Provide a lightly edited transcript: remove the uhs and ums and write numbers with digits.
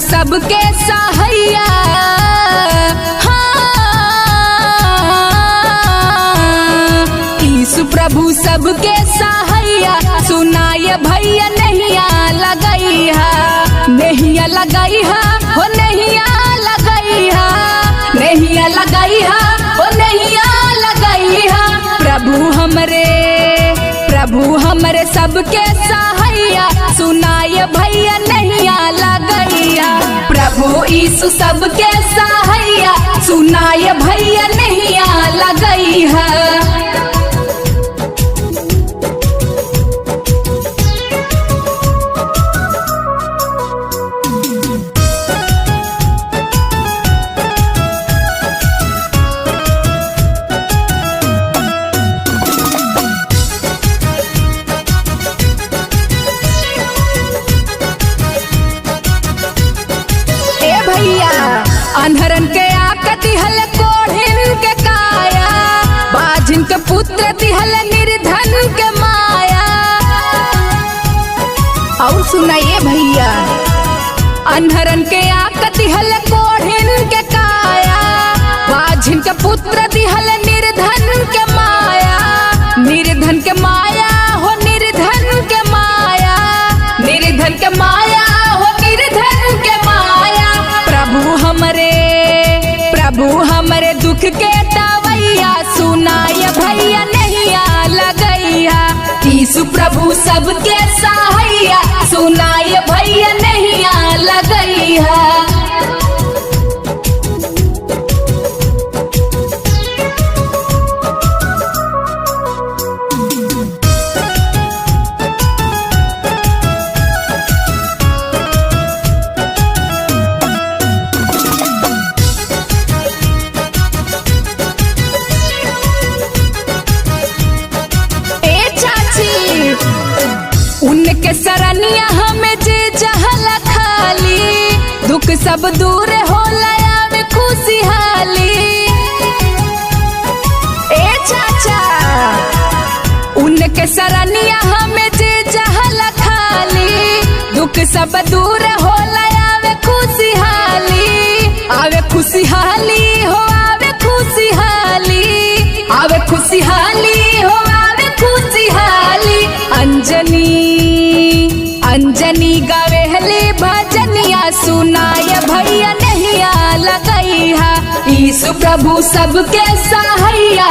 सबके सहाइया। यीशु प्रभु सबके सहाइया, सुनाय भैया नैया लगैहा, नैया लगैहा हो नैया लगैहा, नैया लगैहा हो नैया लगैहा। प्रभु हमरे सबके सहाइया, सुनाय भैया नैया लगैया। प्रभु यीशु सबके सहाइया, सुनाय भैया नैया लगैहा। अनहरन के आका दिहल कोढ़िन के काया, बाझिन के पुत्र दिहल निर्धन के माया। और सुनाइए भैया, अनहरन के आका दिहल कोढ़िन के काया, बाझिन के पुत्र दिहल निर्धन के माया। निर्धन के माया हो निर्धन के माया, निर्धन के माया हो निर्धन के माया। प्रभु हमरे दुख के दवैया, सुनाय भैया नैया लगैया। यीशु प्रभु सबके सहाइया, सुनाय भैया नैया लगैहा। उनके सरनिया हमें जे जहल खाली, दुख सब दूर हो लाया खुशहाली। ए चाचा, उनके सरनिया हमें जे जहल खाली, दुख सब दूर हो लाया खुशहाली। आवे खुशहाली हो आवे खुशहाली, आवे खुशहाली हो आवे खुशहाली। अंजनी गावेहले भजनिया, सुनाय भैया नैया लगैहा। यीशु प्रभु सबके सहाइया,